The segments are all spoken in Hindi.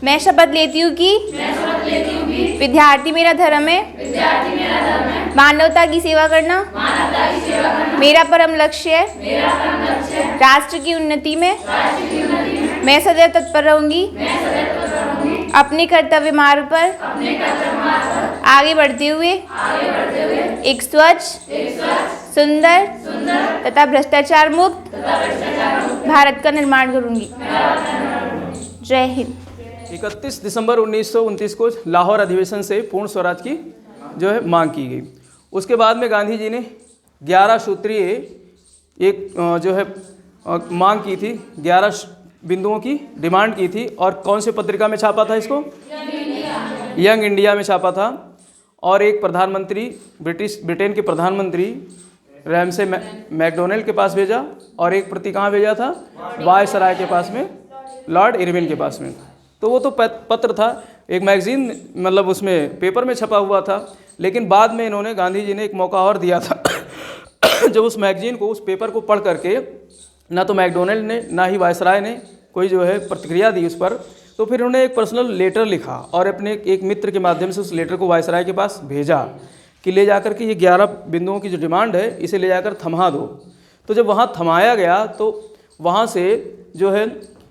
मैं शपथ लेती हूँ कि विद्यार्थी मेरा धर्म है, मानवता की सेवा करना मेरा परम लक्ष्य है। राष्ट्र की उन्नति में मैं सदैव तत्पर रहूंगी। अपने कर्तव्य मार्ग पर आगे बढ़ते हुए एक स्वच्छ, सुंदर तथा भ्रष्टाचार मुक्त भारत का निर्माण करूंगी। जय हिंद। 31 दिसंबर 1929 को लाहौर अधिवेशन से पूर्ण स्वराज की जो है मांग की गई। उसके बाद में गांधी जी ने 11 सूत्रीय एक जो है मांग की थी, 11 बिंदुओं की डिमांड की थी। और कौन से पत्रिका में छापा था इसको? यंग इंडिया में छापा था। और एक प्रधानमंत्री, ब्रिटेन के प्रधानमंत्री रैमसे मैकडोनल्ड के पास भेजा, और एक प्रति कहाँ भेजा था? वायसराय के पास में, लॉर्ड इरविन के पास में। तो वो तो पत्र था, एक मैगजीन मतलब उसमें पेपर में छपा हुआ था। लेकिन बाद में इन्होंने, गांधी जी ने एक मौका और दिया था जब उस मैगजीन को, उस पेपर को पढ़ करके ना तो मैकडोनल्ड ने ना ही वायसराय ने कोई जो है प्रतिक्रिया दी उस पर, तो फिर उन्होंने एक पर्सनल लेटर लिखा और अपने एक मित्र के माध्यम से उस लेटर को वायसराय के पास भेजा कि ले जाकर के ये 11 बिंदुओं की जो डिमांड है इसे ले जाकर थमा दो। तो जब वहाँ थमाया गया तो वहाँ से जो है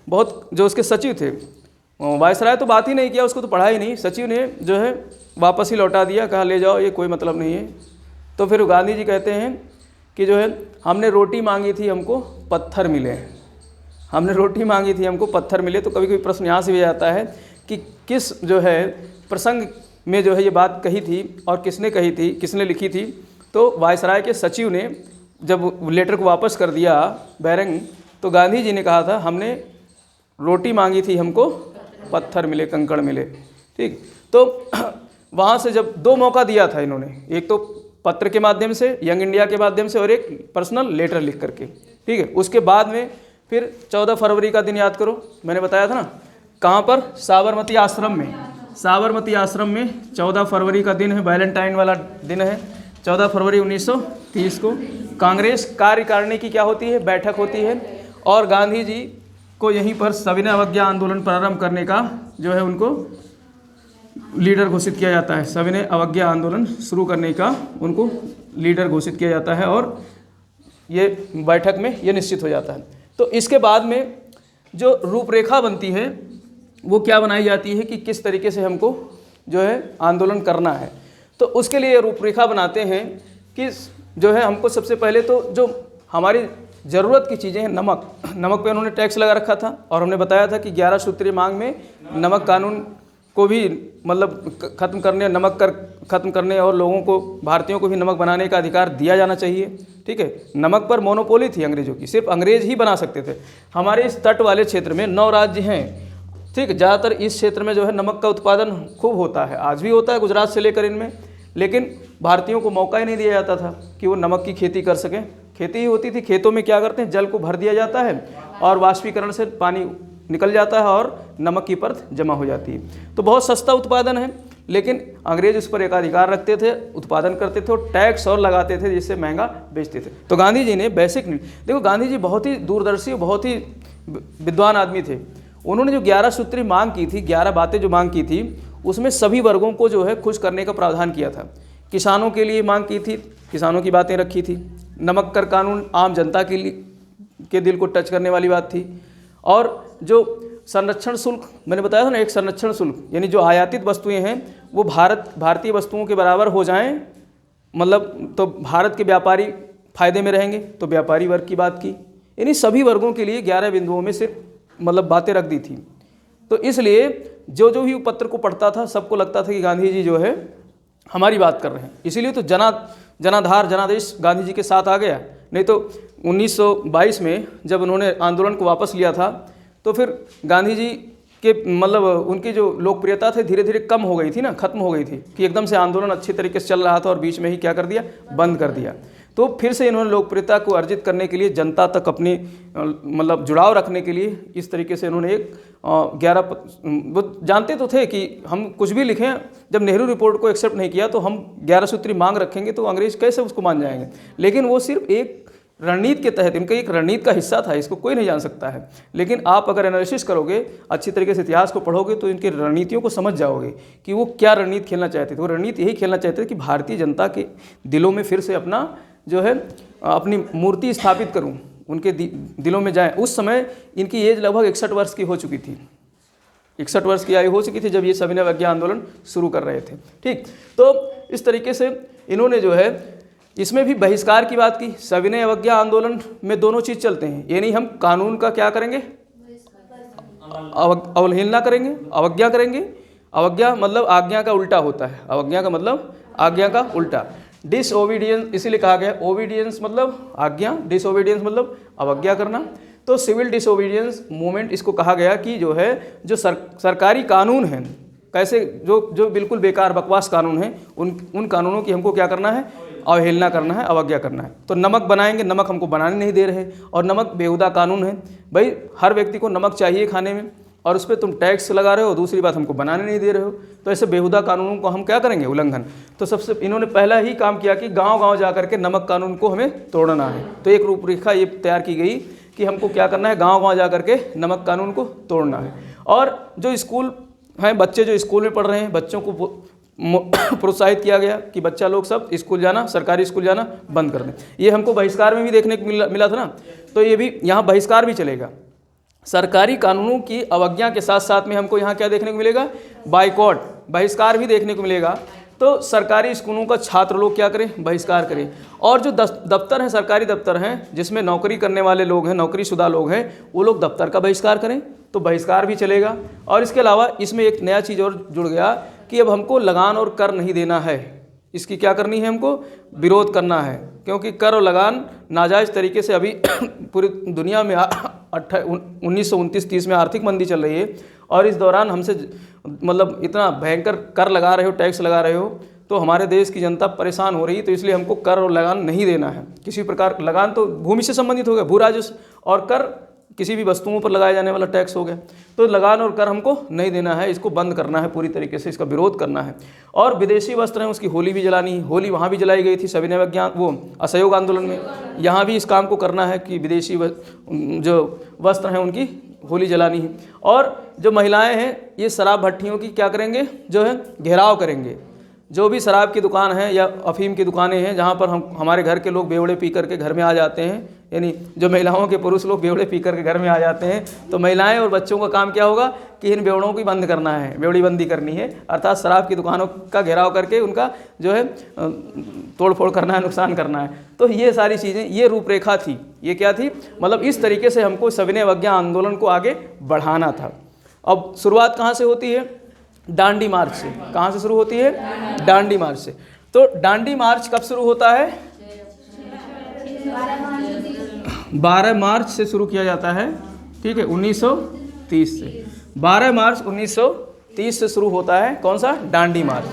बहुत, जो उसके सचिव थे, वायसराय तो बात ही नहीं किया, उसको तो पढ़ा ही नहीं, सचिव ने जो है वापस ही लौटा दिया, कहा ले जाओ, ये कोई मतलब नहीं है। तो फिर गांधी जी कहते हैं कि जो है हमने रोटी मांगी थी, हमको पत्थर मिले। हमने रोटी मांगी थी, हमको पत्थर मिले। तो कभी कभी प्रश्न यहाँ से भी आता है कि किस जो है प्रसंग में जो है ये बात कही थी और किसने कही थी, किसने लिखी थी। तो वायसराय के सचिव ने जब लेटर को वापस कर दिया बैरंग, तो गांधी जी ने कहा था हमने रोटी मांगी थी, हमको पत्थर मिले, कंकड़ मिले। ठीक, तो वहाँ से जब 2 मौका दिया था इन्होंने, एक तो पत्र के माध्यम से, यंग इंडिया के माध्यम से, और एक पर्सनल लेटर लिख करके। ठीक है, उसके बाद में फिर 14 फरवरी का दिन याद करो, मैंने बताया था ना, कहाँ पर? साबरमती आश्रम में। साबरमती आश्रम में 14 फरवरी का दिन है, वैलेंटाइन वाला दिन है। 14 फरवरी 1930 को कांग्रेस कार्यकारिणी की क्या होती है? बैठक होती है। और गांधी जी को यहीं पर सविनय अवज्ञा आंदोलन प्रारंभ करने का जो है उनको लीडर घोषित किया जाता है। सविनय अवज्ञा आंदोलन शुरू करने का उनको लीडर घोषित किया जाता है और ये बैठक में ये निश्चित हो जाता है। तो इसके बाद में जो रूपरेखा बनती है वो क्या बनाई जाती है कि किस तरीके से हमको जो है आंदोलन करना है। तो उसके लिए रूपरेखा बनाते हैं कि जो है हमको सबसे पहले तो जो हमारी ज़रूरत की चीज़ें हैं, नमक पे उन्होंने टैक्स लगा रखा था। और हमने बताया था कि 11 सूत्रीय मांग में नमक कानून को भी मतलब ख़त्म करने, नमक कर ख़त्म करने और लोगों को, भारतीयों को भी नमक बनाने का अधिकार दिया जाना चाहिए। ठीक है, नमक पर मोनोपोली थी अंग्रेज़ों की, सिर्फ अंग्रेज ही बना सकते थे। हमारे इस तट वाले क्षेत्र में 9 राज्य हैं। ठीक, ज़्यादातर इस क्षेत्र में जो है नमक का उत्पादन खूब होता है, आज भी होता है गुजरात से लेकर इनमें। लेकिन भारतीयों को मौका ही नहीं दिया जाता था कि वो नमक की खेती कर सकें। खेती ही होती थी, खेतों में क्या करते हैं, जल को भर दिया जाता है और वाष्पीकरण से पानी निकल जाता है और नमक की परत जमा हो जाती है। तो बहुत सस्ता उत्पादन है, लेकिन अंग्रेज उस पर एकाधिकार रखते थे, उत्पादन करते थे और टैक्स और लगाते थे जिससे महंगा बेचते थे। तो गांधी जी ने बेसिक, देखो गांधी जी बहुत ही दूरदर्शी, बहुत ही विद्वान आदमी थे। उन्होंने जो 11 सूत्री मांग की थी, 11 बातें जो मांग की थी, उसमें सभी वर्गों को जो है खुश करने का प्रावधान किया था। किसानों के लिए मांग की थी, किसानों की बातें रखी थी। नमक कर कानून आम जनता के लिए के दिल को टच करने वाली बात थी। और जो संरक्षण शुल्क मैंने बताया था ना, एक संरक्षण शुल्क यानी जो आयातित वस्तुएं हैं वो भारतीय वस्तुओं के बराबर हो जाएं, मतलब तो भारत के व्यापारी फायदे में रहेंगे। तो व्यापारी वर्ग की बात की, यानी सभी वर्गों के लिए 11 बिंदुओं में सिर्फ मतलब बातें रख दी थी। तो इसलिए जो जो भी पत्र को पढ़ता था सबको लगता था कि गांधी जी जो है हमारी बात कर रहे हैं। इसीलिए तो जनाधार जनादेश गांधी जी के साथ आ गया। नहीं तो 1922 में जब उन्होंने आंदोलन को वापस लिया था तो फिर गांधी जी के मतलब उनकी जो लोकप्रियता थी धीरे धीरे कम हो गई थी ना, खत्म हो गई थी कि एकदम से आंदोलन अच्छी तरीके से चल रहा था और बीच में ही क्या कर दिया, बंद कर दिया। तो फिर से इन्होंने लोकप्रियता को अर्जित करने के लिए, जनता तक अपनी मतलब जुड़ाव रखने के लिए इस तरीके से इन्होंने एक 11 वो जानते तो थे कि हम कुछ भी लिखें, जब नेहरू रिपोर्ट को एक्सेप्ट नहीं किया तो हम 11 सूत्री मांग रखेंगे तो अंग्रेज कैसे उसको मान जाएंगे। लेकिन वो सिर्फ रणनीति के तहत, इनका एक रणनीति का हिस्सा था, इसको कोई नहीं जान सकता है। लेकिन आप अगर एनालिसिस करोगे, अच्छी तरीके से इतिहास को पढ़ोगे तो इनकी रणनीतियों को समझ जाओगे कि वो क्या रणनीति खेलना चाहते थे। वो रणनीति यही खेलना चाहते थे कि भारतीय जनता के दिलों में फिर से अपना जो है अपनी मूर्ति स्थापित करूं, उनके दिलों में जाए। उस समय इनकी एज लगभग 61 वर्ष की हो चुकी थी, 61 वर्ष की आयु हो चुकी थी जब ये सविनय अवज्ञा आंदोलन शुरू कर रहे थे। ठीक, तो इस तरीके से इन्होंने जो है इसमें भी बहिष्कार की बात की। सविनय अवज्ञा आंदोलन में दोनों चीज़ चलते हैं, यानी हम कानून का क्या करेंगे, अवहेलना करेंगे, अवज्ञा करेंगे। अवज्ञा मतलब आज्ञा का उल्टा होता है, अवज्ञा का मतलब आज्ञा का उल्टा। डिसओबीडियंस इसीलिए कहा गया, ओबीडियंस मतलब आज्ञा, डिसओबीडियंस मतलब अवज्ञा करना। तो सिविल डिसओबीडियंस मूवमेंट इसको कहा गया कि जो है जो सरकारी कानून हैं, कैसे जो बिल्कुल बेकार बकवास कानून हैं, उन कानूनों की हमको क्या करना है, अवहेलना करना है, अवज्ञा करना है। तो नमक बनाएंगे, नमक हमको बनाने नहीं दे रहे, और नमक बेहुदा कानून है। भाई हर व्यक्ति को नमक चाहिए खाने में, और उस पर तुम टैक्स लगा रहे हो, दूसरी बात हमको बनाने नहीं दे रहे हो। तो ऐसे बेहुदा कानूनों को हम क्या करेंगे, उल्लंघन। तो सबसे इन्होंने पहला ही काम किया कि गांव-गांव जा करके नमक कानून को हमें तोड़ना है। तो एक रूपरेखा ये तैयार की गई कि हमको क्या करना है, गांव-गांव जा करके नमक कानून को तोड़ना है। और जो स्कूल हैं, बच्चे जो स्कूल में पढ़ रहे हैं, बच्चों को प्रोत्साहित किया गया कि बच्चा लोग सब स्कूल जाना, सरकारी स्कूल जाना बंद कर दें। ये हमको बहिष्कार में भी देखने को मिला था ना, तो ये भी यहाँ बहिष्कार भी चलेगा। सरकारी कानूनों की अवज्ञा के साथ साथ में हमको यहाँ क्या देखने को मिलेगा, बाइकॉट, बहिष्कार भी देखने को मिलेगा। तो सरकारी स्कूलों का छात्र लोग क्या करें, बहिष्कार करें। और जो दफ्तर हैं, सरकारी दफ्तर हैं, जिसमें नौकरी करने वाले लोग हैं, नौकरीशुदा लोग हैं, वो लोग दफ्तर का बहिष्कार करें, तो बहिष्कार भी चलेगा। और इसके अलावा इसमें एक नया चीज़ और जुड़ गया कि अब हमको लगान और कर नहीं देना है। इसकी क्या करनी है, हमको विरोध करना है, क्योंकि कर और लगान नाजायज़ तरीके से अभी पूरी दुनिया में 1929-30 में आर्थिक मंदी चल रही है, और इस दौरान हमसे मतलब इतना भयंकर कर लगा रहे हो, टैक्स लगा रहे हो, तो हमारे देश की जनता परेशान हो रही है। तो इसलिए हमको कर और लगान नहीं देना है किसी प्रकार। लगान तो भूमि से संबंधित हो गया, भू राजस्व, और कर किसी भी वस्तुओं पर लगाए जाने वाला टैक्स हो गया। तो लगान और कर हमको नहीं देना है, इसको बंद करना है पूरी तरीके से, इसका विरोध करना है। और विदेशी वस्त्र हैं, उसकी होली भी जलानी है। होली वहाँ भी जलाई गई थी सविनय अवज्ञा वो असहयोग आंदोलन में, यहाँ भी इस काम को करना है कि विदेशी जो वस्त्र हैं उनकी होली जलानी है। और जो महिलाएं हैं, ये शराब भट्टियों की क्या करेंगे, जो है घेराव करेंगे। जो भी शराब की दुकान है या अफीम की दुकानें हैं, जहाँ पर हमारे घर के लोग बेवड़े पी करके घर में आ जाते हैं, यानी जो महिलाओं के पुरुष लोग बेवड़े पी करके घर में आ जाते हैं, तो महिलाएं और बच्चों का काम क्या होगा कि इन बेवड़ों की बंद करना है, बेवड़ी बंदी करनी है। अर्थात शराब की दुकानों का घेराव करके उनका जो है तोड़ फोड़ करना है, नुकसान करना है। तो ये सारी चीज़ें, ये रूपरेखा थी। ये क्या थी, मतलब इस तरीके से हमको सविनय अवज्ञा आंदोलन को आगे बढ़ाना था। अब शुरुआत कहाँ से होती है, डांडी मार्च से। कहाँ से शुरू होती है, डांडी मार्च से। तो डांडी मार्च कब शुरू होता है, 12 मार्च से शुरू किया जाता है। ठीक है, 1930 से 12 मार्च 1930 से शुरू होता है। कौन सा, डांडी मार्च।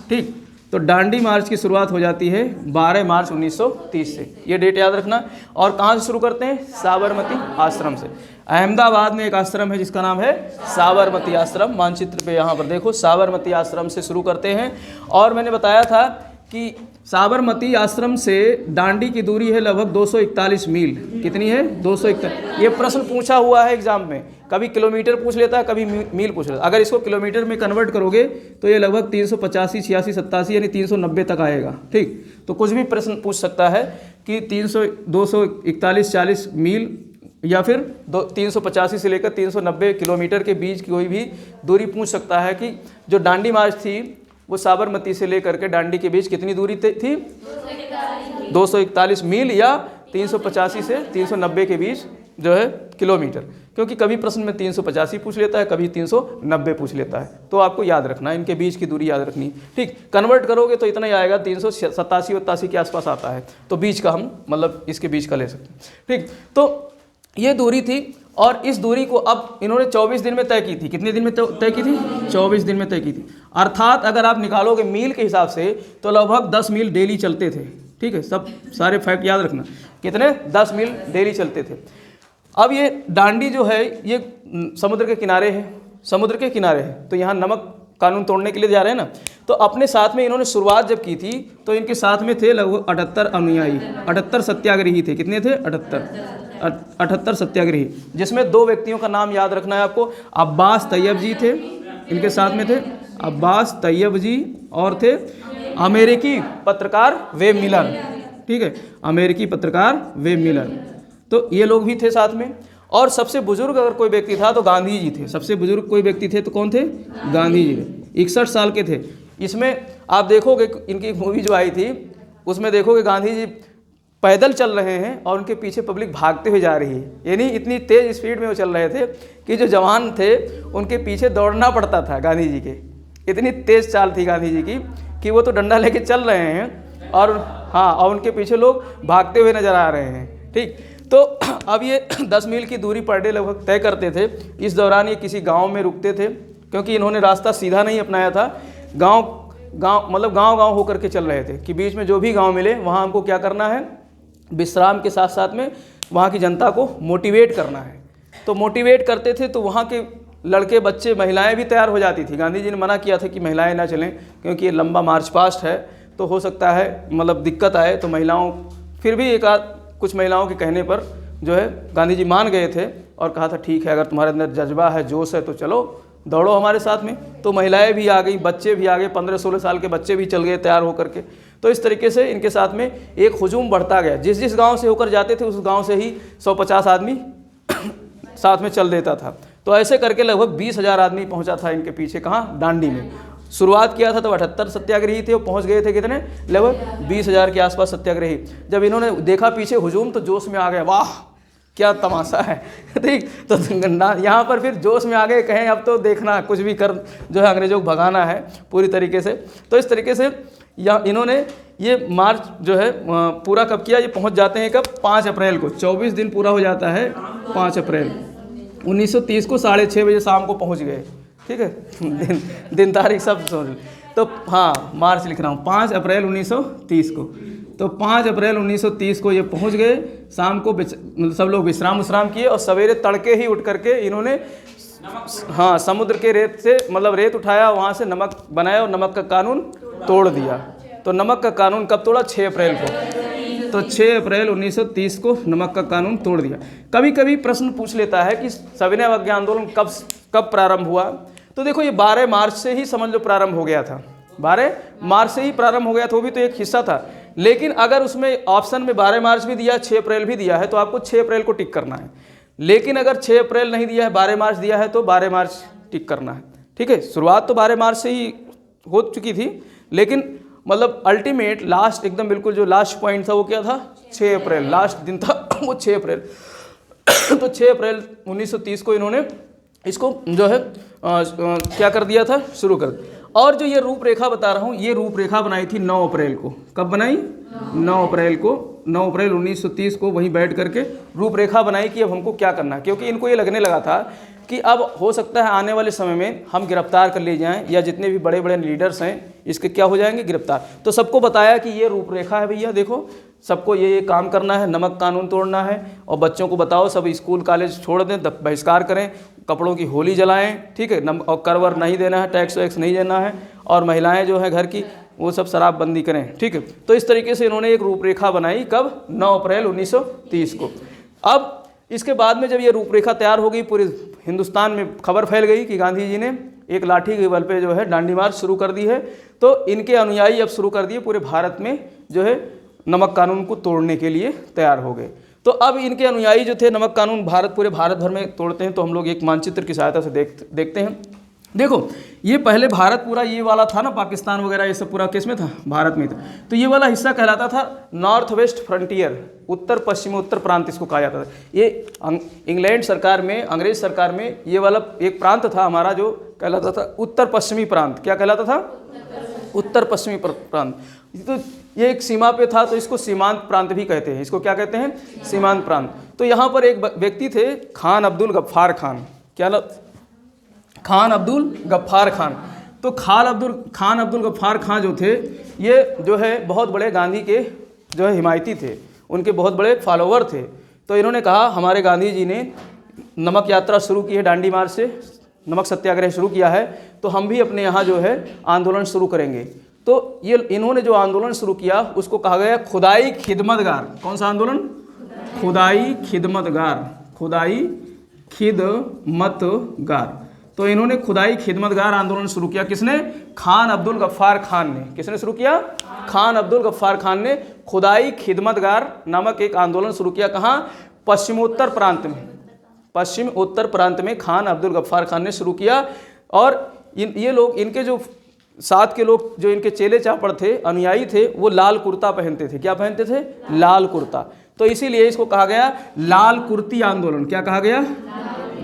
ठीक, तो डांडी मार्च की शुरुआत हो जाती है 12 मार्च 1930 से, ये डेट याद रखना। और कहाँ से शुरू करते हैं, साबरमती आश्रम से। अहमदाबाद में एक आश्रम है जिसका नाम है साबरमती आश्रम। मानचित्र पे यहाँ पर देखो, साबरमती आश्रम से शुरू करते हैं। और मैंने बताया था कि साबरमती आश्रम से दांडी की दूरी है लगभग 241 मील। कितनी है, 241। ये प्रश्न पूछा हुआ है एग्जाम में, कभी किलोमीटर पूछ लेता है, कभी मील पूछ लेता है। अगर इसको किलोमीटर में कन्वर्ट करोगे तो ये लगभग 385, 86, 87 यानी 390 तक आएगा। ठीक, तो कुछ भी प्रश्न पूछ सकता है कि 241, 40 मील या फिर 385 से लेकर 390 किलोमीटर के बीच की कोई भी दूरी पूछ सकता है कि जो डांडी मार्च थी वो साबरमती से लेकर के डांडी के बीच कितनी दूरी थी, 241 मील या 385 से 390 के बीच जो है किलोमीटर। क्योंकि कभी प्रश्न में 385 पूछ लेता है, कभी 390 पूछ लेता है, तो आपको याद रखना है, इनके बीच की दूरी याद रखनी है। ठीक, कन्वर्ट करोगे तो इतना ही आएगा, 387-88 के आसपास आता है, तो बीच का हम मतलब इसके बीच का ले सकते हैं। ठीक, तो ये दूरी थी। और इस दूरी को अब इन्होंने 24 दिन में तय की थी। कितने दिन में तय की थी, 24 दिन में तय की थी। अर्थात अगर आप निकालोगे मील के हिसाब से तो लगभग 10 मील डेली चलते थे। ठीक है, सब सारे फैक्ट याद रखना, कितने, 10 मील डेली चलते थे। अब ये डांडी जो है ये समुद्र के किनारे है, समुद्र के किनारे है, तो यहाँ नमक कानून तोड़ने के लिए जा रहे हैं ना, तो अपने साथ में इन्होंने शुरुआत जब की थी तो इनके साथ में थे लगभग 78 अनुयायी, 78 सत्याग्रही थे। कितने थे? 78 सत्याग्रही, जिसमें 2 व्यक्तियों का नाम याद रखना है आपको। अब्बास तैयब जी थे, इनके साथ में थे अब्बास तैयब जी, और थे अमेरिकी पत्रकार वेब मिलर। ठीक है, अमेरिकी पत्रकार वेब मिलर, तो ये लोग भी थे साथ में। और सबसे बुजुर्ग अगर कोई व्यक्ति था तो गांधी जी थे। सबसे बुजुर्ग कोई व्यक्ति थे तो कौन थे? गांधी जी थे। 61 साल के थे। इसमें आप देखोगे इनकी एक मूवी जो आई थी उसमें देखोगे गांधी जी पैदल चल रहे हैं और उनके पीछे पब्लिक भागते हुए जा रही है, यानी इतनी तेज़ स्पीड में वो चल रहे थे कि जो जवान थे उनके पीछे दौड़ना पड़ता था गांधी जी के। इतनी तेज़ चाल थी गांधी जी की कि वो तो डंडा लेके चल रहे हैं और हाँ, और उनके पीछे लोग भागते हुए नजर आ रहे हैं। ठीक, तो अब ये 10 मील की दूरी पर डे लगभग तय करते थे। इस दौरान ये किसी गांव में रुकते थे, क्योंकि इन्होंने रास्ता सीधा नहीं अपनाया था, गांव होकर के चल रहे थे कि बीच में जो भी गांव मिले वहां हमको क्या करना है, विश्राम के साथ साथ में वहां की जनता को मोटिवेट करना है। तो मोटिवेट करते थे, तो वहाँ के लड़के बच्चे महिलाएं भी तैयार हो जाती थी। गांधी जी ने मना किया था कि महिलाएं ना चलें, क्योंकि ये लंबा मार्च पास्ट है तो हो सकता है मतलब दिक्कत आए। तो महिलाओं, फिर भी एक आध कुछ महिलाओं के कहने पर जो है गांधी जी मान गए थे और कहा था ठीक है, अगर तुम्हारे अंदर जज्बा है, जोश है तो चलो दौड़ो हमारे साथ में। तो महिलाएं भी आ गई, बच्चे भी आ गए, 15-16 साल के बच्चे भी चल गए तैयार होकर के। तो इस तरीके से इनके साथ में एक हुजूम बढ़ता गया। जिस जिस गांव से होकर जाते थे उस गांव से ही 150 आदमी साथ में चल देता था। तो ऐसे करके लगभग 20,000 आदमी पहुंचा था इनके पीछे। कहाँ? डांडी में। शुरुआत किया था तो 78 सत्याग्रही थे, वो पहुंच गए थे कितने? लगभग 20,000 के आसपास सत्याग्रही। जब इन्होंने देखा पीछे हुजूम तो जोश में आ गए, वाह क्या तमाशा है। ठीक, तो यहाँ पर फिर जोश में आ गए, कहें अब तो देखना कुछ भी कर जो है अंग्रेजों को भगाना है पूरी तरीके से। तो इस तरीके से इन्होंने ये मार्च जो है पूरा कब किया? ये पहुँच जाते हैं कब? 5 अप्रैल को। 24 दिन पूरा हो जाता है 5 अप्रैल 1930 को 6:30 बजे शाम को पहुँच गए। ठीक है, दिन तारीख सब सोच। तो हाँ, मार्च लिख रहा हूँ, 5 अप्रैल 1930 को। तो 5 अप्रैल 1930 को ये पहुँच गए। शाम को सब लोग विश्राम किए और सवेरे तड़के ही उठ करके इन्होंने हाँ समुद्र के रेत से मतलब रेत उठाया, वहाँ से नमक बनाया और नमक का कानून तोड़ दिया। तो नमक का कानून कब तोड़ा? 6 अप्रैल को। तो 6 अप्रैल 1930 को नमक का कानून तोड़ दिया। कभी कभी प्रश्न पूछ लेता है कि सविनय अवज्ञा आंदोलन कब प्रारंभ हुआ? तो देखो ये 12 मार्च से ही समझ लो प्रारंभ हो गया था। 12 मार्च से ही प्रारंभ हो गया था, वो भी तो एक हिस्सा था। लेकिन अगर उसमें ऑप्शन में 12 मार्च भी दिया, 6 अप्रैल भी दिया है, तो आपको 6 अप्रैल को टिक करना है। लेकिन अगर 6 अप्रैल नहीं दिया है, 12 मार्च दिया है, तो 12 मार्च टिक करना है। ठीक है, शुरुआत तो 12 मार्च से ही हो चुकी थी, लेकिन मतलब अल्टीमेट लास्ट एकदम बिल्कुल जो लास्ट पॉइंट था वो क्या था? 6 अप्रैल लास्ट दिन था वो 6 अप्रैल। तो 6 अप्रैल 1930 को इन्होंने इसको जो है क्या कर दिया था? शुरू कर दिया। और जो ये रूपरेखा बता रहा हूँ, ये रूपरेखा बनाई थी 9 अप्रैल को। कब बनाई? 9 अप्रैल को। 9 अप्रैल 1930 को वहीं बैठ करके रूपरेखा बनाई कि अब हमको क्या करना है, क्योंकि इनको ये लगने लगा था कि अब हो सकता है आने वाले समय में हम गिरफ्तार कर लिए जाएं, या जितने भी बड़े बड़े लीडर्स हैं इसके क्या हो जाएंगे? गिरफ्तार। तो सबको बताया कि ये रूपरेखा है भैया, देखो सबको ये काम करना है, नमक कानून तोड़ना है, और बच्चों को बताओ सब स्कूल कॉलेज छोड़ दें, बहिष्कार करें, कपड़ों की होली जलाएं। ठीक है, और कर वर नहीं देना है, टैक्स वैक्स नहीं देना है, और महिलाएं जो है घर की वो सब शराबबंदी करें। ठीक है, तो इस तरीके से इन्होंने एक रूपरेखा बनाई। कब? 9 अप्रैल 1930 को। अब इसके बाद में जब ये रूपरेखा तैयार हो गई, पूरे हिंदुस्तान में खबर फैल गई कि गांधी जी ने एक लाठी के बल पे जो है डांडी मार्च शुरू कर दी है। तो इनके अनुयायी अब शुरू कर दिए, पूरे भारत में जो है नमक कानून को तोड़ने के लिए तैयार हो गए। तो अब इनके अनुयायी जो थे नमक कानून पूरे भारत भर में तोड़ते हैं। तो हम लोग एक मानचित्र की सहायता से देखते हैं। देखो ये पहले भारत पूरा ये वाला था ना, पाकिस्तान वगैरह ये सब पूरा किस में था? भारत में था। तो ये वाला हिस्सा कहलाता था नॉर्थ वेस्ट फ्रंटियर, उत्तर पश्चिमोत्तर प्रांत इसको कहा जाता था। ये इंग्लैंड सरकार में, अंग्रेज सरकार में ये वाला एक प्रांत था हमारा जो कहलाता था उत्तर पश्चिमी प्रांत। क्या कहलाता था? उत्तर पश्चिमी प्रांत। तो ये एक सीमा पे था, तो इसको सीमांत प्रांत भी कहते हैं। इसको क्या कहते हैं? सीमांत प्रांत। तो यहाँ पर एक व्यक्ति थे खान अब्दुल गफ्फार खान। क्या? खान अब्दुल गफ्फार खान। तो खान अब्दुल गफ्फार खान जो थे, ये जो है बहुत बड़े गांधी के जो है हिमायती थे, उनके बहुत बड़े फॉलोवर थे। तो इन्होंने कहा हमारे गांधी जी ने नमक यात्रा शुरू की है दांडी मार्च से नमक सत्याग्रह शुरू किया है, तो हम भी अपने यहाँ जो है आंदोलन शुरू करेंगे। तो ये इन्होंने जो आंदोलन शुरू किया उसको कहा गया खुदाई खिदमतगार। कौन सा आंदोलन? खुदाई खिदमतगार, खुदाई खिदमतगार। तो इन्होंने खुदाई खिदमतगार आंदोलन शुरू किया। किसने? खान अब्दुल गफ्फार खान ने। किसने शुरू किया? खान अब्दुल गफ्फार खान ने खुदाई खिदमतगार नामक एक आंदोलन शुरू किया। कहाँ? पश्चिमोत्तर प्रांत में, पश्चिम उत्तर प्रांत में खान अब्दुल गफ्फार खान ने शुरू किया। और ये लोग, इनके जो साथ के लोग, जो इनके चेले चापड़ थे, अनुयायी थे, वो लाल कुर्ता पहनते थे। क्या पहनते थे? लाल कुर्ता। तो इसीलिए इसको कहा गया लाल कुर्ती आंदोलन। क्या कहा गया?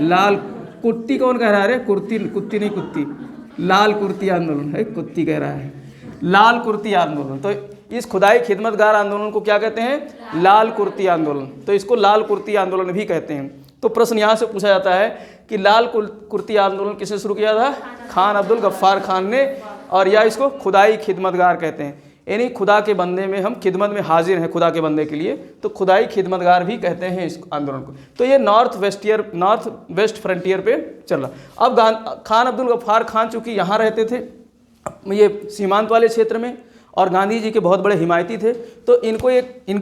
लाल कुर्ती। कौन कह रहा है? कुर्ती, कुत्ती नहीं, कुत्ती। लाल कुर्ती आंदोलन है, कुत्ती कह रहा है। लाल कुर्ती आंदोलन। तो इस खुदाई खिदमतगार आंदोलन को क्या कहते हैं? लाल कुर्ती आंदोलन। तो इसको लाल कुर्ती आंदोलन भी कहते हैं। तो प्रश्न यहाँ से पूछा जाता है कि लाल कुर्ती आंदोलन किसने शुरू किया था? खान अब्दुल गफ्फार खान ने। और या इसको खुदाई खिदमतगार कहते हैं, यानी खुदा के बंदे में हम खिदमत में हाजिर हैं खुदा के बंदे के लिए, तो खुदाई खिदमतगार भी कहते हैं इस आंदोलन को। तो ये नॉर्थ वेस्ट फ्रंटियर पे चल रहा। अब खान अब्दुल गफ्फार खान चूँकि यहाँ रहते थे, ये सीमांत वाले क्षेत्र में, और गांधी जी के बहुत बड़े हिमायती थे, तो इनको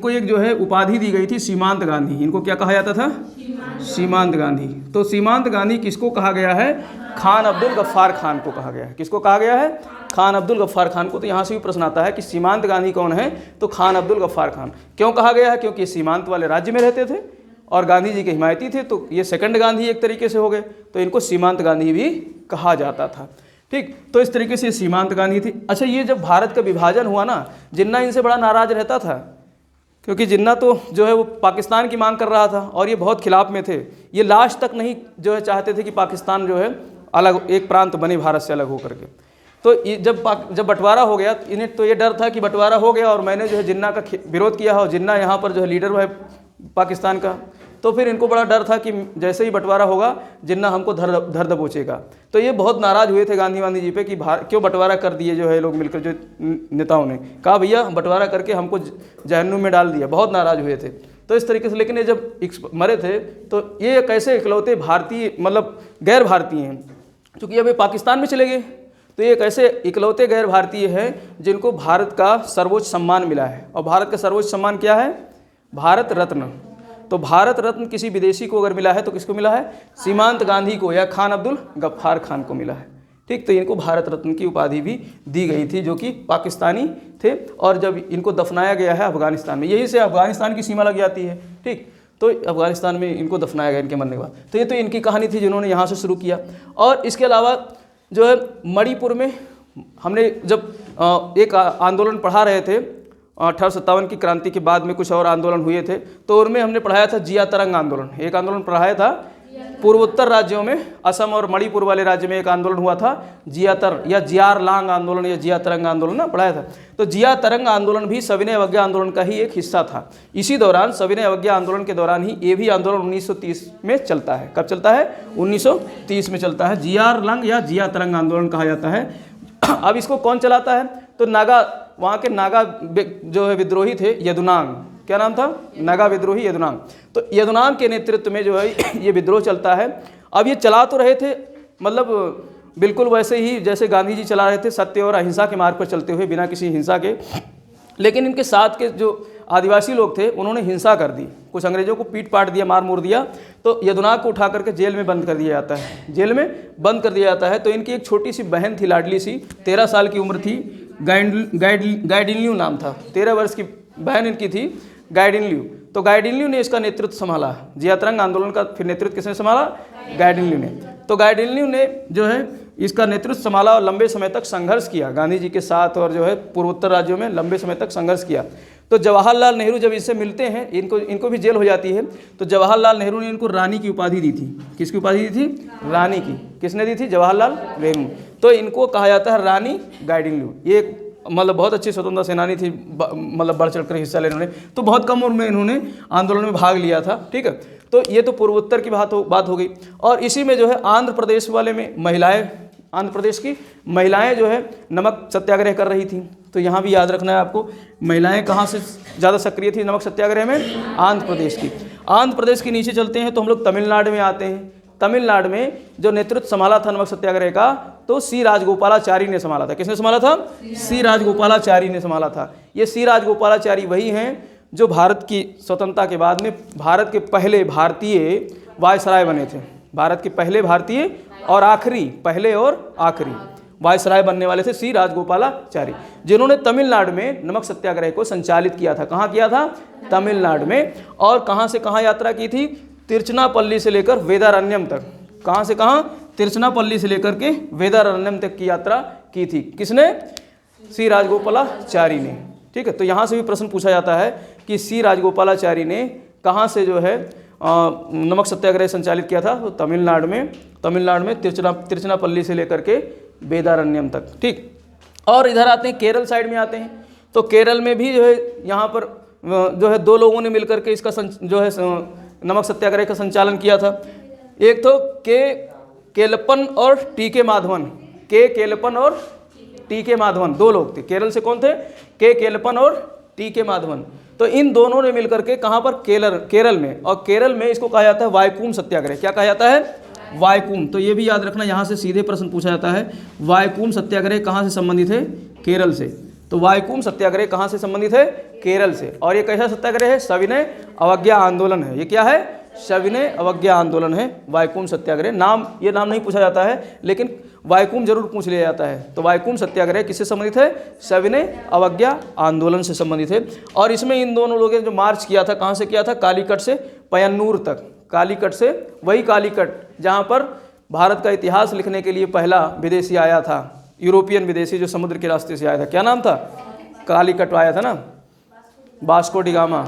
एक जो है उपाधि दी गई थी सीमांत गांधी। इनको क्या कहा जाता था? सीमांत गांधी। तो सीमांत गांधी किसको कहा गया है? खान अब्दुल गफ्फार खान को कहा गया है। किसको कहा गया है? खान अब्दुल गफ्फार खान को। तो यहाँ से भी प्रश्न आता है कि सीमांत गांधी कौन है? तो खान अब्दुल गफ्फार खान। क्यों कहा गया है? क्योंकि सीमांत वाले राज्य में रहते थे और गांधी जी के हिमायती थे, तो ये सेकंड गांधी एक तरीके से हो गए, तो इनको सीमांत गांधी भी कहा जाता था। ठीक, तो इस तरीके से सीमांत गांधी थी। अच्छा, ये जब भारत का विभाजन हुआ ना, जिन्ना इनसे बड़ा नाराज रहता था, क्योंकि जिन्ना तो जो है वो पाकिस्तान की मांग कर रहा था और ये बहुत खिलाफ में थे। ये लास्ट तक नहीं जो है चाहते थे कि पाकिस्तान जो है अलग एक प्रांत बने भारत से अलग होकर के। तो जब बंटवारा हो गया, तो इन्हें तो ये डर था कि बंटवारा हो गया और मैंने जो है जिन्ना का विरोध किया है और जिन्ना यहाँ पर जो है लीडर है पाकिस्तान का, तो फिर इनको बड़ा डर था कि जैसे ही बंटवारा होगा जिन्ना हमको धर दबोचेगा। तो ये बहुत नाराज़ हुए थे गांधी जी पे कि क्यों बंटवारा कर दिए जो है लोग मिलकर, जो नेताओं ने कहा भैया बंटवारा करके हमको जहन्नुम में डाल दिया, बहुत नाराज़ हुए थे। तो इस तरीके से, लेकिन ये जब मरे थे तो ये कैसे इकलौते भारतीय, मतलब गैर भारतीय हैं, क्योंकि अब ये पाकिस्तान में चले गए, तो ये कैसे इकलौते गैर भारतीय हैं जिनको भारत का सर्वोच्च सम्मान मिला है। और भारत का सर्वोच्च सम्मान क्या है? भारत रत्न। तो भारत रत्न किसी विदेशी को अगर मिला है तो किसको मिला है? सीमांत गांधी को या खान अब्दुल गफ्फार खान को मिला है। ठीक, तो इनको भारत रत्न की उपाधि भी दी गई थी, जो कि पाकिस्तानी थे। और जब इनको दफनाया गया है अफगानिस्तान में, यहीं से अफगानिस्तान की सीमा लग जाती है। ठीक, तो अफगानिस्तान में इनको दफनाया गया इनके मरने के बाद। तो ये तो इनकी कहानी थी जिन्होंने यहाँ से शुरू किया। और इसके अलावा जो है मणिपुर में हमने जब एक आंदोलन पढ़ा रहे थे 1857 की क्रांति के बाद में कुछ और आंदोलन हुए थे, तो उनमें हमने पढ़ाया था जिया तरंग आंदोलन। एक आंदोलन पढ़ाया था पूर्वोत्तर राज्यों में, असम और मणिपुर वाले राज्य में एक आंदोलन हुआ था जियातर या जियार लांग आंदोलन या जिया तरंग आंदोलन ना पढ़ाया था। तो जिया तरंग आंदोलन भी सविनय अवज्ञा आंदोलन का ही एक हिस्सा था। इसी दौरान सविनय अवज्ञा आंदोलन के दौरान ही ये भी आंदोलन 1930 में चलता है। कब चलता है? 1930 में चलता है। जियार लांग या जिया तरंग आंदोलन कहा जाता है। अब इसको कौन चलाता है? तो नागा, वहाँ के नागा जो है विद्रोही थे, यदुनांग। क्या नाम था? नागा विद्रोही यदुनांग। तो यदुनांग के नेतृत्व में जो है ये विद्रोह चलता है। अब ये चला तो रहे थे, मतलब बिल्कुल वैसे ही जैसे गांधी जी चला रहे थे, सत्य और अहिंसा के मार्ग पर चलते हुए बिना किसी हिंसा के। लेकिन इनके साथ के जो आदिवासी लोग थे उन्होंने हिंसा कर दी, कुछ अंग्रेजों को पीट पाट दिया, मार मोर दिया। तो यदुनांग को उठा करके जेल में बंद कर दिया जाता है, जेल में बंद कर दिया जाता है। तो इनकी एक छोटी सी बहन थी, लाडली सी, 13 साल की उम्र थी, गाइडिनल्यू नाम था, 13 वर्ष की बहन इनकी थी, गाइडिनल्यू। तो गाइडिनल्यू ने इसका नेतृत्व संभाला। जिया तरंग आंदोलन का फिर नेतृत्व किसने संभाला? गाइडिनल्यू ने। तो गाइडिनल्यू ने जो है इसका नेतृत्व संभाला और लंबे समय तक संघर्ष किया गांधी जी के साथ, और जो है पूर्वोत्तर राज्यों में लंबे समय तक संघर्ष किया। तो जवाहरलाल नेहरू जब इससे मिलते हैं, इनको भी जेल हो जाती है, तो जवाहरलाल नेहरू ने इनको रानी की उपाधि दी थी। किसकी उपाधि दी थी? रानी की। किसने दी थी? जवाहरलाल नेहरू। तो इनको कहा जाता है रानी गाइडिनल्यू। ये मतलब बहुत अच्छी स्वतंत्रता सेनानी थी, मतलब बढ़ चढ़ कर हिस्सा ले इन्होंने, तो बहुत कम उम्र में इन्होंने आंदोलन में भाग लिया था। ठीक है, तो ये तो पूर्वोत्तर की बात हो गई। और इसी में जो है आंध्र प्रदेश वाले में महिलाएं, आंध्र प्रदेश की महिलाएं जो है नमक सत्याग्रह कर रही थी। तो यहाँ भी याद रखना है आपको, महिलाएं कहाँ से ज़्यादा सक्रिय थी नमक सत्याग्रह में? आंध्र प्रदेश की। आंध्र प्रदेश के नीचे चलते हैं तो हम लोग तमिलनाडु में आते हैं। तमिलनाडु में जो नेतृत्व संभाला था नमक सत्याग्रह का, तो सी राजगोपालाचारी ने संभाला था। किसने संभाला था? सी राजगोपालाचारी ने संभाला था। ये सी राजगोपालाचारी वही हैं जो भारत की स्वतंत्रता के बाद में भारत के पहले भारतीय वायसराय बने थे। भारत के पहले भारतीय और आखिरी, पहले और आखिरी वायसराय बनने वाले थे सी राजगोपालाचारी, जिन्होंने तमिलनाडु में नमक सत्याग्रह को संचालित किया था। कहाँ किया था? तमिलनाडु में। और कहाँ से कहाँ यात्रा की थी? तिरुचनापल्ली से लेकर वेदारण्यम तक। कहाँ से कहाँ? तिरुचनापल्ली से लेकर के वेदारण्यम तक की यात्रा की थी। किसने? सी राजगोपालाचारी ने। ठीक है, तो यहाँ से भी प्रश्न पूछा जाता है कि सी राजगोपालाचारी ने कहाँ से जो है नमक सत्याग्रह संचालित किया था? तो तमिलनाडु में तिरुचनापल्ली से लेकर के वेदारण्यम तक। ठीक, और इधर आते हैं केरल साइड में आते हैं, तो केरल में भी जो है यहाँ पर जो है दो लोगों ने मिलकर के इसका जो है नमक सत्याग्रह का संचालन किया था। एक तो केलप्पन और टी.के. माधवन। केलप्पन और टी.के. माधवन दो लोग थे। केरल से कौन थे? केलप्पन और टी.के. माधवन। तो इन दोनों ने मिलकर के कहाँ पर? केरल में। और केरल में इसको कहा जाता है वाइकोम सत्याग्रह। क्या कहा जाता है? वाइकोम। तो ये भी याद रखना, यहाँ से सीधे प्रश्न पूछा जाता है वाइकोम सत्याग्रह कहाँ से संबंधित है? केरल से। तो वाइकोम सत्याग्रह कहाँ से संबंधित है? केरल से। और ये कैसा सत्याग्रह है? सविनय अवज्ञा आंदोलन है। ये क्या है? सविनय अवज्ञा आंदोलन है वाइकोम सत्याग्रह। ये नाम नहीं पूछा जाता है, लेकिन वाइकोम जरूर पूछ लिया जाता है। तो वाइकोम सत्याग्रह किससे संबंधित है? सविनय अवज्ञा आंदोलन से संबंधित है। और इसमें इन दोनों लोगों ने जो मार्च किया था, कहाँ से किया था? कालीकट से पयन्नूर तक। कालीकट से, वही कालीकट जहाँ पर भारत का इतिहास लिखने के लिए पहला विदेशी आया था, यूरोपियन विदेशी जो समुद्र के रास्ते से आया था। क्या नाम था? कालीकट आया था ना, वास्को डी गामा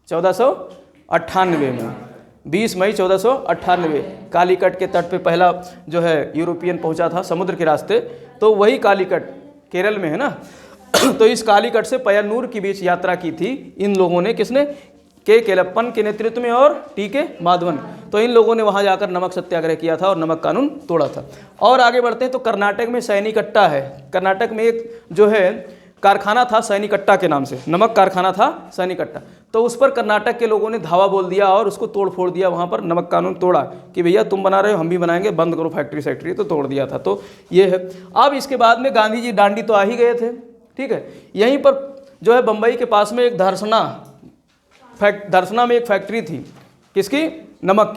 1498 में, 20 मई 1498 कालीकट के तट पे पहला जो है यूरोपियन पहुंचा था समुद्र के रास्ते। तो वही कालीकट केरल में है ना। तो इस कालीकट से पयन्नूर के बीच यात्रा की थी इन लोगों ने। किसने? केलप्पन के नेतृत्व में और टी.के. माधवन। तो इन लोगों ने वहां जाकर नमक सत्याग्रह किया था और नमक कानून तोड़ा था। और आगे बढ़ते हैं तो कर्नाटक में सैनिकट्टा है। कर्नाटक में एक जो है कारखाना था सैनिकट्टा के नाम से, नमक कारखाना था सैनिकट्टा। तो उस पर कर्नाटक के लोगों ने धावा बोल दिया और उसको तोड़ फोड़ दिया। वहाँ पर नमक कानून तोड़ा कि भैया तुम बना रहे हो, हम भी बनाएंगे, बंद करो फैक्ट्री, तो तोड़ दिया था। तो ये है। अब इसके बाद में गांधी जी दांडी तो आ ही गए थे। ठीक है, यहीं पर जो है बम्बई के पास में एक धरसना में एक फैक्ट्री थी। किसकी? नमक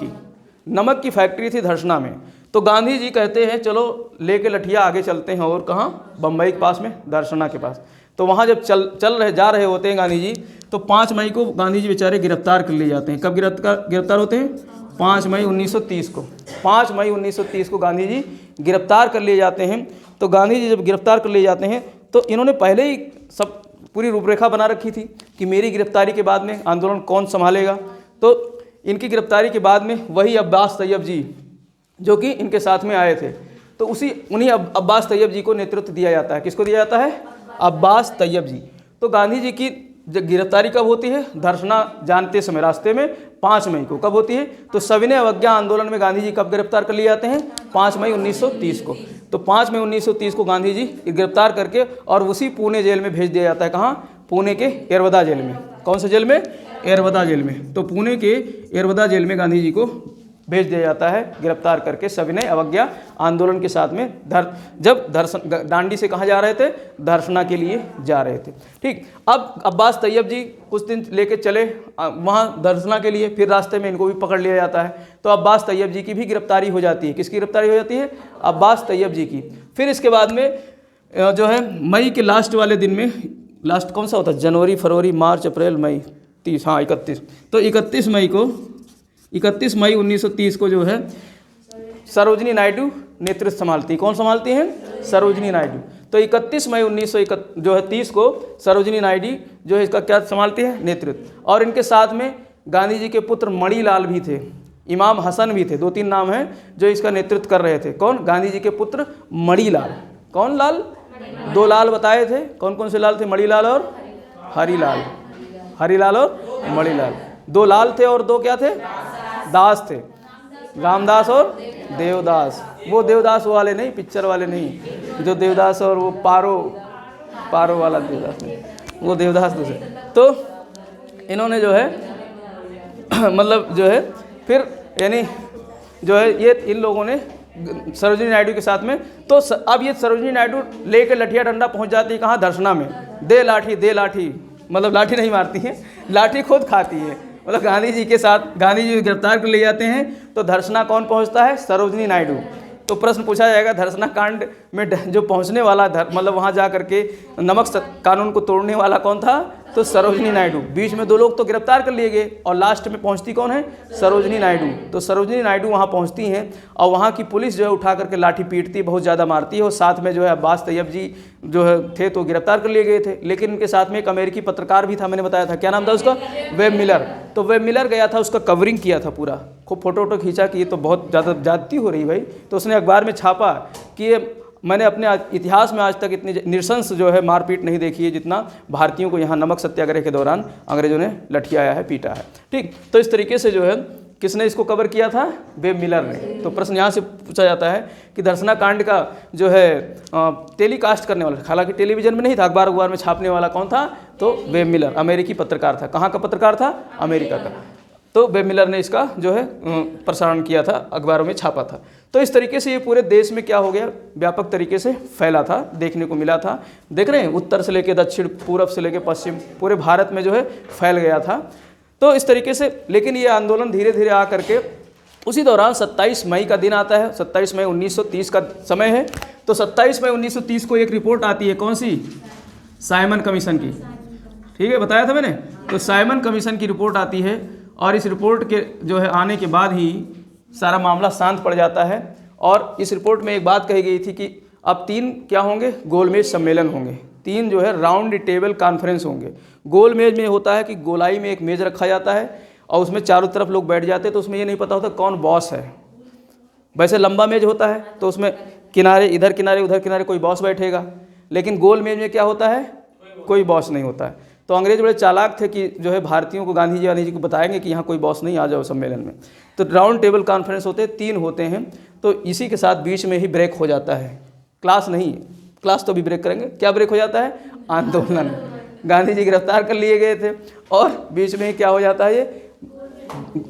की फैक्ट्री थी धरसना में। तो गांधी जी कहते हैं चलो लेके लठिया आगे चलते हैं। और कहाँ? बम्बई के पास में, धरसना के पास। तो वहाँ जब जा रहे होते हैं गांधी जी, तो 5 मई को गांधी जी बेचारे गिरफ्तार कर लिए जाते हैं। कब गिरफ्तार होते हैं? 5 मई 1930 को। 5 मई 1930 को गांधी जी गिरफ्तार कर लिए जाते हैं। तो गांधी जी जब गिरफ्तार कर लिए जाते हैं तो इन्होंने पहले ही सब पूरी रूपरेखा बना रखी थी कि मेरी गिरफ्तारी के बाद में आंदोलन कौन संभालेगा। तो इनकी गिरफ्तारी के बाद में वही अब्बास तैयब जी जो कि इनके साथ में आए थे, तो उन्हीं अब्बास तैयब जी को नेतृत्व दिया जाता है। किसको दिया जाता है? अब्बास तैयब जी। तो गांधी जी की गिरफ्तारी कब होती है? धरसना जानते समय रास्ते में 5 मई को। कब होती है? तो सविनय अवज्ञा आंदोलन में गांधी जी कब गिरफ्तार कर लिए जाते हैं? 5 मई 1930 को। तो 5 मई 1930 को गांधी जी गिरफ्तार करके और उसी पुणे जेल में भेज दिया जाता है। कहाँ? पुणे के एरवदा जेल में। कौन से जेल में? एरवदा जेल में। तो पुणे के एरवदा जेल में गांधी जी को भेज दिया जाता है गिरफ्तार करके सविनय अवज्ञा आंदोलन के साथ में। जब दांडी से कहाँ जा रहे थे? धरसना के लिए जा रहे थे। ठीक, अब अब्बास तैयब जी कुछ दिन लेके चले वहाँ धरसना के लिए, फिर रास्ते में इनको भी पकड़ लिया जाता है। तो अब्बास तैयब जी की भी गिरफ्तारी हो जाती है। किसकी गिरफ्तारी हो जाती है? अब्बास तैयब जी की। फिर इसके बाद में जो है मई के लास्ट वाले दिन में, लास्ट कौन सा होता है? जनवरी, फरवरी, मार्च, अप्रैल, मई, 30, हाँ 31। तो 31 मई 1930 को जो है सरोजिनी नायडू नेतृत्व संभालती। कौन संभालती हैं? सरोजिनी नायडू। तो 31 मई 1930 को सरोजिनी नायडू जो है इसका क्या संभालती है? नेतृत्व। और इनके साथ में गांधी जी के पुत्र मणिलाल भी थे, इमाम हसन भी थे। 2-3 नाम हैं जो इसका नेतृत्व कर रहे थे। कौन? गांधी जी के पुत्र मणिलाल। कौन लाल? 2 लाल बताए थे। कौन कौन से लाल थे? मणिलाल और हरिलाल। हरिलाल और मणिलाल 2 लाल थे। और 2 क्या थे? दास थे, रामदास और देवदास। वो देवदास वाले नहीं, पिक्चर वाले नहीं, जो देवदास और वो पारो वाला देवदास नहीं, वो देवदास दूसरे। तो इन्होंने जो है मतलब जो है फिर यानी जो है ये इन लोगों ने सरोजिनी नायडू के साथ में, तो अब ये सरोजिनी नायडू लेके लठिया डंडा पहुंच जाती है कहाँ, धर्सना में। दे लाठी, मतलब लाठी नहीं मारती है, लाठी खुद खाती है। मतलब गांधी जी के साथ गांधी जी गिरफ्तार कर ले जाते हैं तो धर्सना कौन पहुंचता है, सरोजिनी नायडू। तो प्रश्न पूछा जाएगा धर्सना कांड में जो पहुंचने वाला मतलब वहां जा करके नमक कानून को तोड़ने वाला कौन था, तो सरोजिनी नायडू। बीच में 2 लोग तो गिरफ्तार कर लिए गए और लास्ट में पहुंचती कौन है, सरोजिनी नायडू। तो सरोजिनी नायडू वहां पहुंचती हैं और वहां की पुलिस जो है उठा करके लाठी पीटती, बहुत ज़्यादा मारती है। और साथ में जो है अब्बास तैयब जी जो है थे तो गिरफ्तार कर लिए गए थे, लेकिन उनके साथ में एक अमेरिकी पत्रकार भी था, मैंने बताया था, क्या नाम था उसका, वेब मिलर। तो वेब मिलर गया था, उसका कवरिंग किया था पूरा, खूब फोटो वोटो खींचा कि ये तो बहुत ज़्यादा ज्यादती हो रही भाई। तो उसने अखबार में छापा कि ये मैंने अपने इतिहास में आज तक इतनी नृशंस जो है मारपीट नहीं देखी है जितना भारतीयों को यहाँ नमक सत्याग्रह के दौरान अंग्रेजों ने लठियाया है, पीटा है। ठीक, तो इस तरीके से जो है किसने इसको कवर किया था, वेब मिलर ने। तो प्रश्न यहाँ से पूछा जाता है कि धर्सना कांड का जो है टेलीकास्ट करने वाला, हालांकि टेलीविजन में नहीं था, अखबार में छापने वाला कौन था, तो वेब मिलर, अमेरिकी पत्रकार था। कहाँ का पत्रकार था, अमेरिका का। तो वेब मिलर ने इसका जो है प्रसारण किया था, अखबारों में छापा था। तो इस तरीके से ये पूरे देश में क्या हो गया, व्यापक तरीके से फैला था, देखने को मिला था। देख रहे हैं, उत्तर से लेकर दक्षिण, पूरब से लेकर पश्चिम, पूरे भारत में जो है फैल गया था। तो इस तरीके से, लेकिन ये आंदोलन धीरे धीरे आ करके उसी दौरान 27 मई का दिन आता है, 27 मई 1930 का समय है। तो 27 मई 1930 को एक रिपोर्ट आती है, कौन सी, साइमन कमीशन की। ठीक है, बताया था मैंने। तो साइमन कमीशन की रिपोर्ट आती है और इस रिपोर्ट के जो है आने के बाद ही सारा मामला शांत पड़ जाता है। और इस रिपोर्ट में एक बात कही गई थी कि अब 3 क्या होंगे, गोलमेज सम्मेलन होंगे, 3 जो है राउंड टेबल कॉन्फ्रेंस होंगे। गोलमेज में होता है कि गोलाई में एक मेज रखा जाता है और उसमें चारों तरफ लोग बैठ जाते हैं, तो उसमें ये नहीं पता होता कौन बॉस है। वैसे लंबा मेज होता है तो उसमें किनारे, इधर किनारे उधर किनारे कोई बॉस बैठेगा, लेकिन गोल मेज में क्या होता है, कोई बॉस नहीं होता है। तो अंग्रेज बड़े चालाक थे कि जो है भारतीयों को गांधी जी को बताएंगे कि यहाँ कोई बॉस नहीं, आ जाओ सम्मेलन में। तो राउंड टेबल कॉन्फ्रेंस होते हैं, 3 होते हैं। तो इसी के साथ बीच में ही ब्रेक हो जाता है, क्लास नहीं, क्लास तो भी ब्रेक करेंगे। क्या ब्रेक हो जाता है, आंदोलन। गांधी जी गिरफ्तार कर लिए गए थे और बीच में ही क्या हो जाता है, ये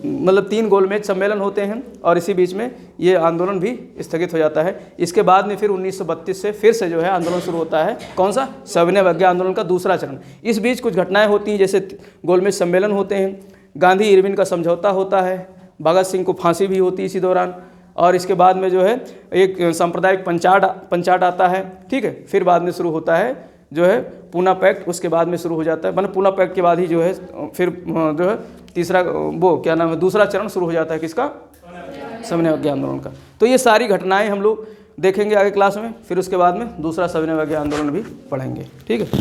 मतलब 3 गोलमेज सम्मेलन होते हैं और इसी बीच में ये आंदोलन भी स्थगित हो जाता है। इसके बाद में फिर 1932 से फिर से जो है आंदोलन शुरू होता है, कौन सा, सविनय अवज्ञा आंदोलन का दूसरा चरण। इस बीच कुछ घटनाएं होती हैं, जैसे गोलमेज सम्मेलन होते हैं, गांधी इरविन का समझौता होता है, भगत सिंह को फांसी भी होती है इसी दौरान। और इसके बाद में जो है एक सांप्रदायिक पंचाट आता है। ठीक है, फिर बाद में शुरू होता है जो है पूना पैक्ट, उसके बाद में शुरू हो जाता है, मतलब पूना पैक्ट के बाद ही जो है फिर जो है तीसरा वो क्या नाम है, दूसरा चरण शुरू हो जाता है, किसका, सविनय अवज्ञा आंदोलन का। तो ये सारी घटनाएं हम लोग देखेंगे आगे क्लास में, फिर उसके बाद में दूसरा सविनय अवज्ञा आंदोलन भी पढ़ेंगे। ठीक है।